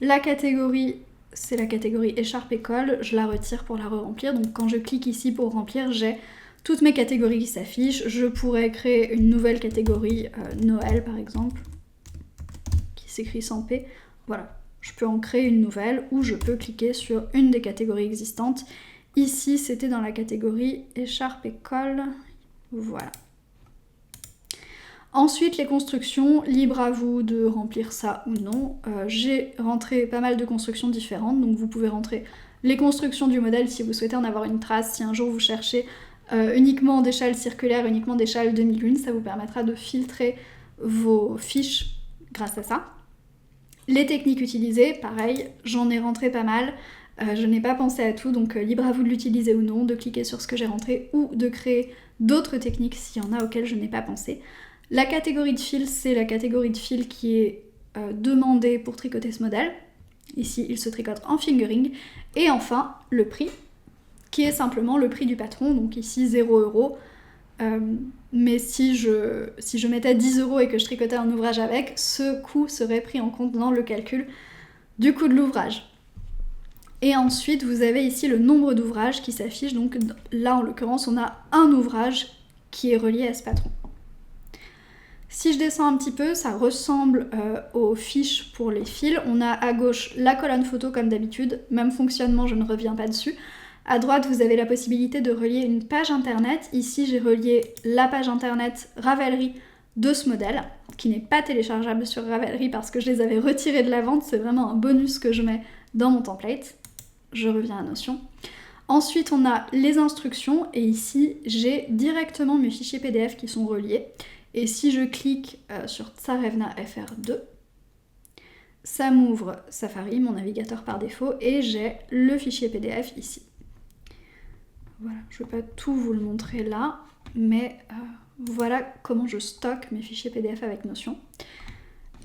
La catégorie, c'est la catégorie écharpe école, je la retire pour la re-remplir. Donc quand je clique ici pour remplir, j'ai toutes mes catégories qui s'affichent. Je pourrais créer une nouvelle catégorie, Noël par exemple, qui s'écrit sans P. Voilà, je peux en créer une nouvelle ou je peux cliquer sur une des catégories existantes. Ici, c'était dans la catégorie écharpe école. Voilà. Ensuite, les constructions, libre à vous de remplir ça ou non. J'ai rentré pas mal de constructions différentes, donc vous pouvez rentrer les constructions du modèle si vous souhaitez en avoir une trace. Si un jour vous cherchez uniquement d'échelle circulaire, uniquement d'échelle demi-lune, ça vous permettra de filtrer vos fiches grâce à ça. Les techniques utilisées, pareil, j'en ai rentré pas mal. Je n'ai pas pensé à tout, donc libre à vous de l'utiliser ou non, de cliquer sur ce que j'ai rentré ou de créer d'autres techniques s'il y en a auxquelles je n'ai pas pensé. La catégorie de fil, c'est la catégorie de fil qui est demandée pour tricoter ce modèle. Ici, il se tricote en fingering. Et enfin, le prix, qui est simplement le prix du patron, donc ici 0 €. Mais si je mettais 10 € et que je tricotais un ouvrage avec, ce coût serait pris en compte dans le calcul du coût de l'ouvrage. Et ensuite, vous avez ici le nombre d'ouvrages qui s'affiche. Donc là, en l'occurrence, on a un ouvrage qui est relié à ce patron. Si je descends un petit peu, ça ressemble aux fiches pour les fils. On a à gauche la colonne photo comme d'habitude, même fonctionnement, je ne reviens pas dessus. À droite, vous avez la possibilité de relier une page internet. Ici, j'ai relié la page internet Ravelry de ce modèle, qui n'est pas téléchargeable sur Ravelry parce que je les avais retirés de la vente. C'est vraiment un bonus que je mets dans mon template. Je reviens à Notion. Ensuite, on a les instructions et ici, j'ai directement mes fichiers PDF qui sont reliés. Et si je clique sur Tsarevna FR2, ça m'ouvre Safari, mon navigateur par défaut, et j'ai le fichier PDF ici. Voilà, je ne vais pas tout vous le montrer là, mais voilà comment je stocke mes fichiers PDF avec Notion.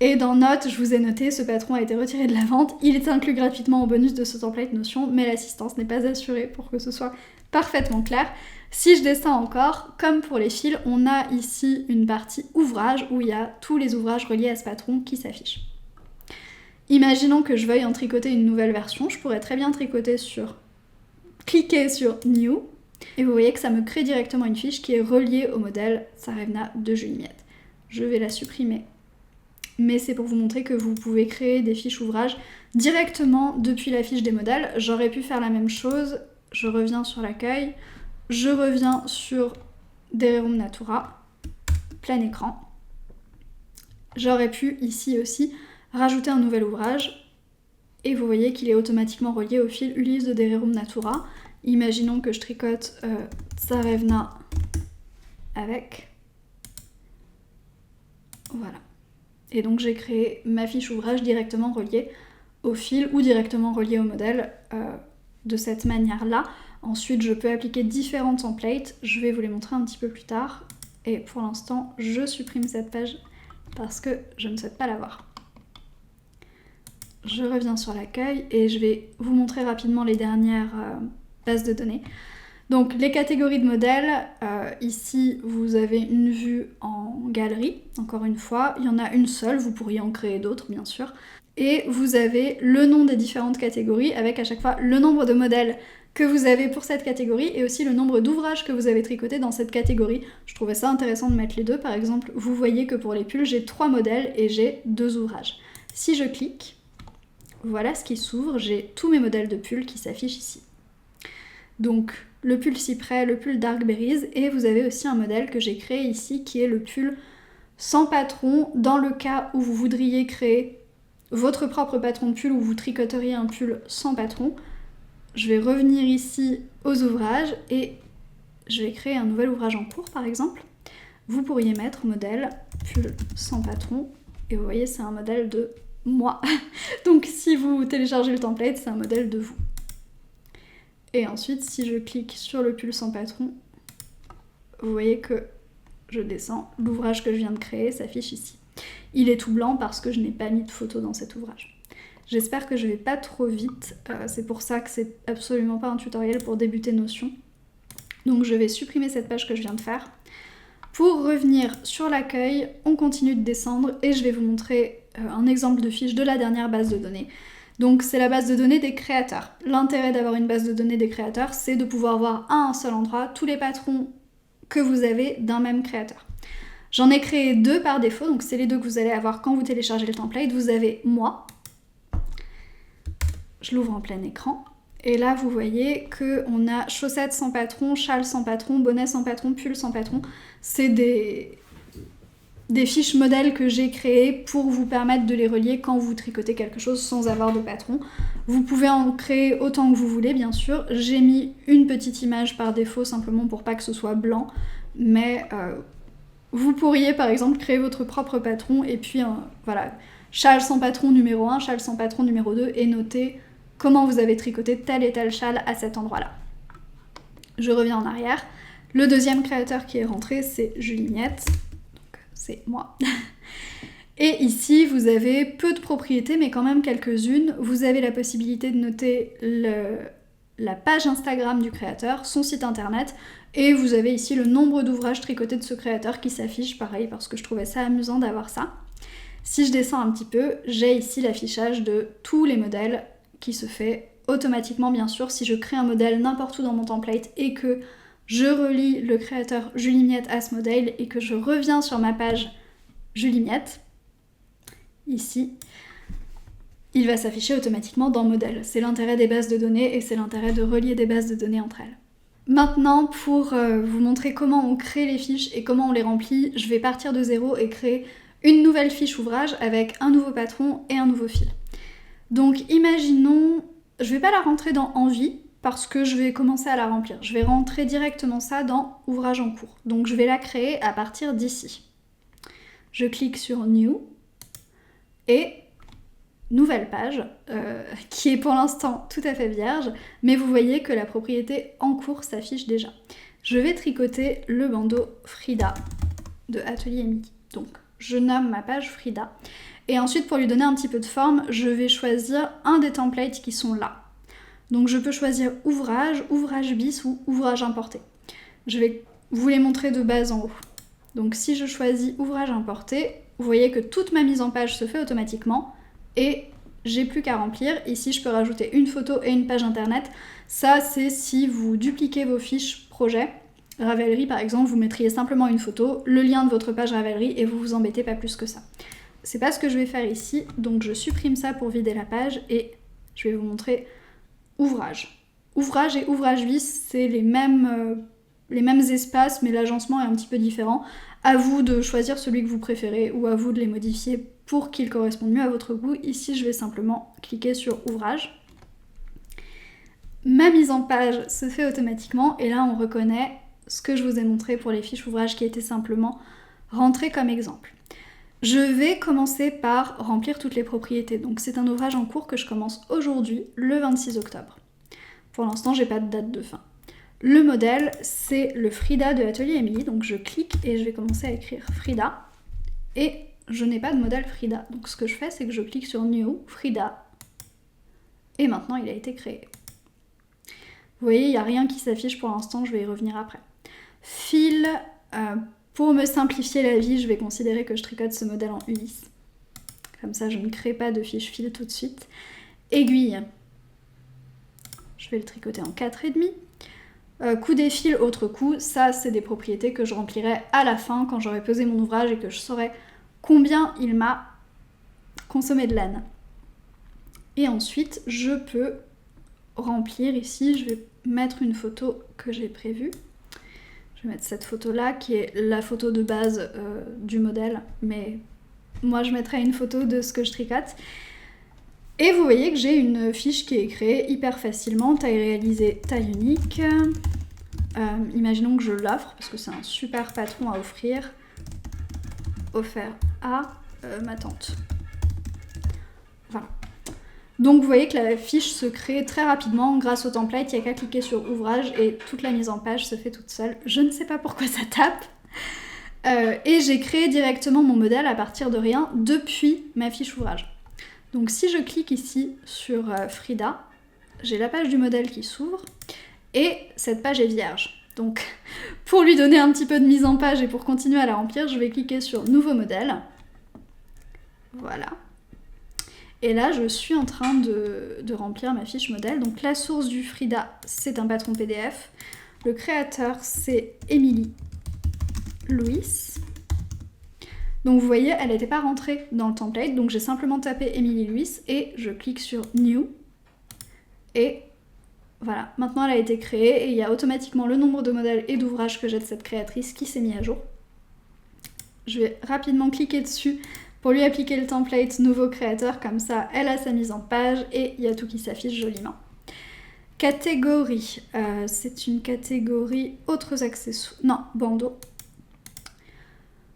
Et dans Notes, je vous ai noté, ce patron a été retiré de la vente, il est inclus gratuitement au bonus de ce template Notion, mais l'assistance n'est pas assurée pour que ce soit parfaitement clair. Si je descends encore, comme pour les fils, on a ici une partie ouvrages où il y a tous les ouvrages reliés à ce patron qui s'affichent. Imaginons que je veuille en tricoter une nouvelle version, je pourrais très bien cliquer sur New, et vous voyez que ça me crée directement une fiche qui est reliée au modèle Tsarevna de Julie Miette. Je vais la supprimer, mais c'est pour vous montrer que vous pouvez créer des fiches ouvrages directement depuis la fiche des modèles. J'aurais pu faire la même chose, je reviens sur l'accueil, je reviens sur Dererum Natura, plein écran. J'aurais pu ici aussi rajouter un nouvel ouvrage et vous voyez qu'il est automatiquement relié au fil Ulysse de Dererum Natura. Imaginons que je tricote Tsarevna avec. Voilà. Et donc j'ai créé ma fiche ouvrage directement reliée au fil ou directement reliée au modèle de cette manière-là. Ensuite, je peux appliquer différents templates. Je vais vous les montrer un petit peu plus tard. Et pour l'instant, je supprime cette page parce que je ne souhaite pas la voir. Je reviens sur l'accueil et je vais vous montrer rapidement les dernières bases de données. Donc les catégories de modèles, ici vous avez une vue en galerie, encore une fois, il y en a une seule, vous pourriez en créer d'autres bien sûr. Et vous avez le nom des différentes catégories avec à chaque fois le nombre de modèles que vous avez pour cette catégorie et aussi le nombre d'ouvrages que vous avez tricotés dans cette catégorie. Je trouvais ça intéressant de mettre les deux. Par exemple, vous voyez que pour les pulls, j'ai 3 modèles et j'ai 2 ouvrages. Si je clique, voilà ce qui s'ouvre. J'ai tous mes modèles de pulls qui s'affichent ici. Donc, le pull cyprès, le pull dark berries et vous avez aussi un modèle que j'ai créé ici qui est le pull sans patron dans le cas où vous voudriez créer votre propre patron de pull ou vous tricoteriez un pull sans patron. Je vais revenir ici aux ouvrages et je vais créer un nouvel ouvrage en cours par exemple. Vous pourriez mettre modèle pull sans patron Et vous voyez, c'est un modèle de moi. Donc si vous téléchargez le template, c'est un modèle de vous. Et ensuite, si je clique sur le pull sans patron, vous voyez que je descends, l'ouvrage que je viens de créer s'affiche ici. Il est tout blanc parce que je n'ai pas mis de photo dans cet ouvrage. J'espère que je vais pas trop vite, c'est pour ça que c'est absolument pas un tutoriel pour débuter Notion. Donc je vais supprimer cette page que je viens de faire. Pour revenir sur l'accueil, on continue de descendre et je vais vous montrer un exemple de fiche de la dernière base de données. Donc c'est la base de données des créateurs. L'intérêt d'avoir une base de données des créateurs, c'est de pouvoir voir à un seul endroit tous les patrons que vous avez d'un même créateur. J'en ai créé 2 par défaut, donc c'est les 2 que vous allez avoir quand vous téléchargez le template. Vous avez moi, je l'ouvre en plein écran, et là vous voyez qu'on a chaussettes sans patron, châle sans patron, bonnet sans patron, pull sans patron. C'est des fiches modèles que j'ai créées pour vous permettre de les relier quand vous tricotez quelque chose sans avoir de patron. Vous pouvez en créer autant que vous voulez, bien sûr. J'ai mis une petite image par défaut, simplement pour pas que ce soit blanc, mais vous pourriez par exemple créer votre propre patron, et puis voilà, châle sans patron numéro 1, châle sans patron numéro 2, et noter comment vous avez tricoté tel et tel châle à cet endroit-là. Je reviens en arrière. Le deuxième créateur qui est rentré, c'est Julie Miette. C'est moi. Et ici, vous avez peu de propriétés, mais quand même quelques-unes. Vous avez la possibilité de noter la page Instagram du créateur, son site internet, et vous avez ici le nombre d'ouvrages tricotés de ce créateur qui s'affiche, pareil, parce que je trouvais ça amusant d'avoir ça. Si je descends un petit peu, j'ai ici l'affichage de tous les modèles qui se fait automatiquement, bien sûr. Si je crée un modèle n'importe où dans mon template et que je relie le créateur Julie Miette à ce modèle et que je reviens sur ma page Julie Miette, ici, il va s'afficher automatiquement dans modèle. C'est l'intérêt des bases de données et c'est l'intérêt de relier des bases de données entre elles. Maintenant, pour vous montrer comment on crée les fiches et comment on les remplit, je vais partir de zéro et créer une nouvelle fiche ouvrage avec un nouveau patron et un nouveau fil. Donc imaginons, je vais pas la rentrer dans Envie, parce que je vais commencer à la remplir. Je vais rentrer directement ça dans Ouvrage en cours. Donc je vais la créer à partir d'ici. Je clique sur New et nouvelle page, qui est pour l'instant tout à fait vierge, mais vous voyez que la propriété en cours s'affiche déjà. Je vais tricoter le bandeau Frida de Atelier Midi. Donc je nomme ma page Frida. Et ensuite, pour lui donner un petit peu de forme, je vais choisir un des templates qui sont là. Donc je peux choisir ouvrage, ouvrage bis ou ouvrage importé. Je vais vous les montrer de base en haut. Donc si je choisis ouvrage importé, vous voyez que toute ma mise en page se fait automatiquement et j'ai plus qu'à remplir. Ici je peux rajouter une photo et une page internet. Ça c'est si vous dupliquez vos fiches projet. Ravelry par exemple, vous mettriez simplement une photo, le lien de votre page Ravelry et vous vous embêtez pas plus que ça. C'est pas ce que je vais faire ici, donc je supprime ça pour vider la page et je vais vous montrer ouvrage. Ouvrage et ouvrage bis, c'est les mêmes espaces, mais l'agencement est un petit peu différent. À vous de choisir celui que vous préférez ou à vous de les modifier pour qu'ils correspondent mieux à votre goût. Ici, je vais simplement cliquer sur ouvrage. Ma mise en page se fait automatiquement et là, on reconnaît ce que je vous ai montré pour les fiches ouvrages qui étaient simplement rentrées comme exemple. Je vais commencer par remplir toutes les propriétés. Donc c'est un ouvrage en cours que je commence aujourd'hui, le 26 octobre. Pour l'instant, j'ai pas de date de fin. Le modèle, c'est le Frida de Atelier Emily. Donc je clique et je vais commencer à écrire Frida. Et je n'ai pas de modèle Frida. Donc ce que je fais, c'est que je clique sur New, Frida. Et maintenant, il a été créé. Vous voyez, il n'y a rien qui s'affiche pour l'instant, je vais y revenir après. Fil... Pour me simplifier la vie, je vais considérer que je tricote ce modèle en Ulysse. Comme ça, je ne crée pas de fiche fil tout de suite. Aiguille. Je vais le tricoter en 4,5. Coup des fils, autre coup. Ça, c'est des propriétés que je remplirai à la fin, quand j'aurai pesé mon ouvrage et que je saurai combien il m'a consommé de laine. Et ensuite, je peux remplir ici. Je vais mettre une photo que j'ai prévue. Je vais mettre cette photo-là, qui est la photo de base du modèle, mais moi je mettrai une photo de ce que je tricote. Et vous voyez que j'ai une fiche qui est créée hyper facilement, taille réalisée, taille unique. Imaginons que je l'offre, parce que c'est un super patron à offrir. Offert à... ma tante. Voilà. Donc vous voyez que la fiche se crée très rapidement grâce au template, il n'y a qu'à cliquer sur ouvrage et toute la mise en page se fait toute seule. Je ne sais pas pourquoi ça tape. Et j'ai créé directement mon modèle à partir de rien depuis ma fiche ouvrage. Donc si je clique ici sur Frida, j'ai la page du modèle qui s'ouvre et cette page est vierge. Donc pour lui donner un petit peu de mise en page et pour continuer à la remplir, je vais cliquer sur nouveau modèle. Voilà. Et là, je suis en train de remplir ma fiche modèle. Donc la source du Frida, c'est un patron PDF. Le créateur, c'est Émilie Louis. Donc vous voyez, elle n'était pas rentrée dans le template, donc j'ai simplement tapé Émilie Louis et je clique sur New. Et voilà, maintenant elle a été créée et il y a automatiquement le nombre de modèles et d'ouvrages que j'ai de cette créatrice qui s'est mis à jour. Je vais rapidement cliquer dessus pour lui appliquer le template nouveau créateur, comme ça elle a sa mise en page et il y a tout qui s'affiche joliment. Catégorie, c'est une catégorie autres accessoires, non, bandeau.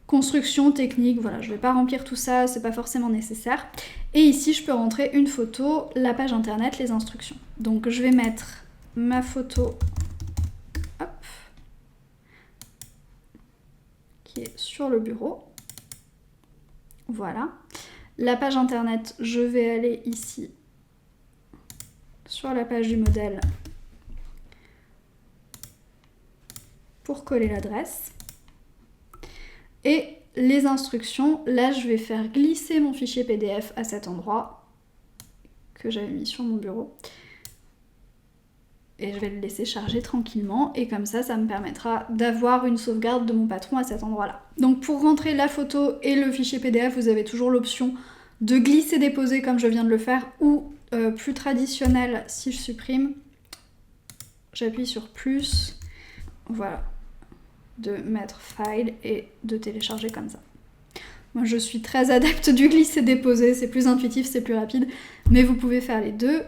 Construction, technique, voilà, je vais pas remplir tout ça, c'est pas forcément nécessaire. Et ici, je peux rentrer une photo, la page internet, les instructions. Donc je vais mettre ma photo, hop, qui est sur le bureau. Voilà. La page internet, je vais aller ici, sur la page du modèle, pour coller l'adresse. Et les instructions, là je vais faire glisser mon fichier PDF à cet endroit que j'avais mis sur mon bureau. Et je vais le laisser charger tranquillement et comme ça, ça me permettra d'avoir une sauvegarde de mon patron à cet endroit-là. Donc pour rentrer la photo et le fichier PDF, vous avez toujours l'option de glisser-déposer comme je viens de le faire ou plus traditionnel, si je supprime, j'appuie sur plus, voilà, de mettre file et de télécharger comme ça. Moi je suis très adepte du glisser-déposer, c'est plus intuitif, c'est plus rapide, mais vous pouvez faire les deux.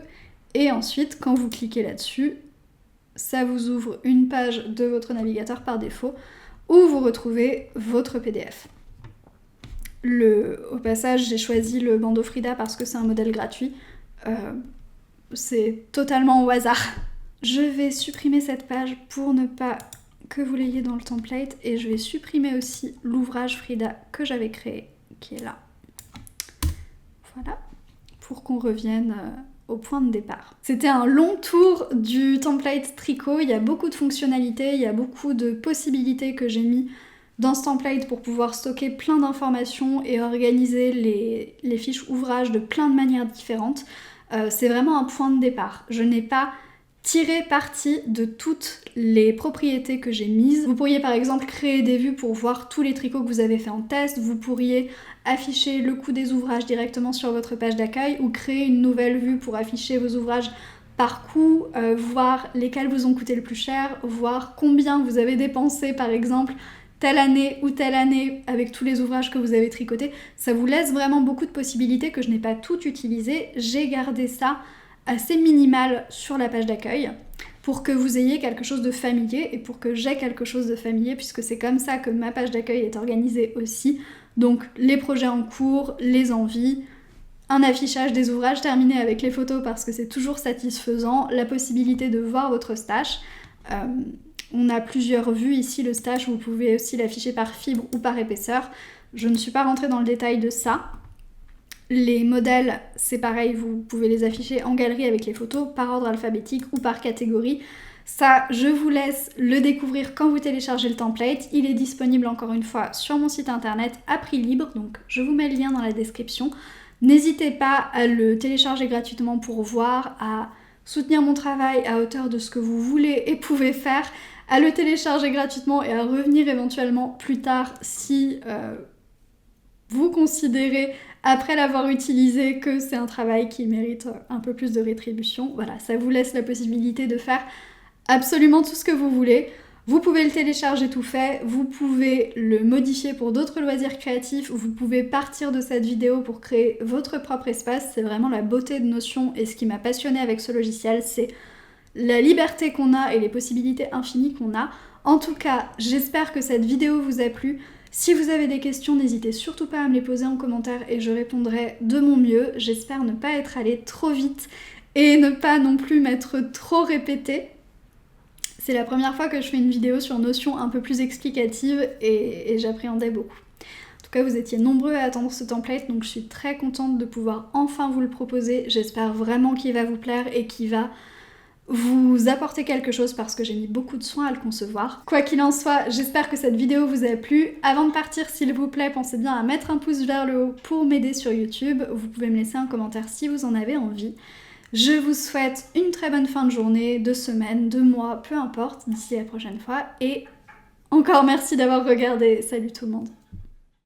Et ensuite, quand vous cliquez là-dessus, ça vous ouvre une page de votre navigateur par défaut où vous retrouvez votre PDF. Au passage, j'ai choisi le bandeau Frida parce que c'est un modèle gratuit. C'est totalement au hasard. Je vais supprimer cette page pour ne pas que vous l'ayez dans le template et je vais supprimer aussi l'ouvrage Frida que j'avais créé, qui est là. Voilà, pour qu'on revienne au point de départ. C'était un long tour du template tricot, il y a beaucoup de fonctionnalités, il y a beaucoup de possibilités que j'ai mis dans ce template pour pouvoir stocker plein d'informations et organiser les fiches ouvrages de plein de manières différentes. C'est vraiment un point de départ. Je n'ai pas tiré parti de toutes les propriétés que j'ai mises. Vous pourriez par exemple créer des vues pour voir tous les tricots que vous avez fait en test, vous pourriez afficher le coût des ouvrages directement sur votre page d'accueil ou créer une nouvelle vue pour afficher vos ouvrages par coût, voir lesquels vous ont coûté le plus cher, voir combien vous avez dépensé par exemple telle année ou telle année avec tous les ouvrages que vous avez tricotés. Ça vous laisse vraiment beaucoup de possibilités que je n'ai pas toutes utilisées. J'ai gardé ça assez minimal sur la page d'accueil pour que vous ayez quelque chose de familier et pour que j'ai quelque chose de familier puisque c'est comme ça que ma page d'accueil est organisée aussi. Donc les projets en cours, les envies, un affichage des ouvrages terminés avec les photos parce que c'est toujours satisfaisant, la possibilité de voir votre stash. On a plusieurs vues ici, le stash, vous pouvez aussi l'afficher par fibre ou par épaisseur. Je ne suis pas rentrée dans le détail de ça. Les modèles, c'est pareil, vous pouvez les afficher en galerie avec les photos, par ordre alphabétique ou par catégorie. Ça, je vous laisse le découvrir quand vous téléchargez le template. Il est disponible encore une fois sur mon site internet à prix libre, donc je vous mets le lien dans la description. N'hésitez pas à le télécharger gratuitement pour voir, à soutenir mon travail à hauteur de ce que vous voulez et pouvez faire, à le télécharger gratuitement et à revenir éventuellement plus tard si vous considérez, après l'avoir utilisé, que c'est un travail qui mérite un peu plus de rétribution. Voilà, ça vous laisse la possibilité de faire absolument tout ce que vous voulez. Vous pouvez le télécharger tout fait, vous pouvez le modifier pour d'autres loisirs créatifs, vous pouvez partir de cette vidéo pour créer votre propre espace. C'est vraiment la beauté de Notion et ce qui m'a passionnée avec ce logiciel, c'est la liberté qu'on a et les possibilités infinies qu'on a. En tout cas, j'espère que cette vidéo vous a plu. Si vous avez des questions, n'hésitez surtout pas à me les poser en commentaire et je répondrai de mon mieux. J'espère ne pas être allée trop vite et ne pas non plus m'être trop répétée. C'est la première fois que je fais une vidéo sur Notion un peu plus explicative et j'appréhendais beaucoup. En tout cas, vous étiez nombreux à attendre ce template, donc je suis très contente de pouvoir enfin vous le proposer. J'espère vraiment qu'il va vous plaire et qu'il va vous apporter quelque chose parce que j'ai mis beaucoup de soin à le concevoir. Quoi qu'il en soit, j'espère que cette vidéo vous a plu. Avant de partir, s'il vous plaît, pensez bien à mettre un pouce vers le haut pour m'aider sur YouTube. Vous pouvez me laisser un commentaire si vous en avez envie. Je vous souhaite une très bonne fin de journée, de semaine, de mois, peu importe, d'ici la prochaine fois. Et encore merci d'avoir regardé. Salut tout le monde.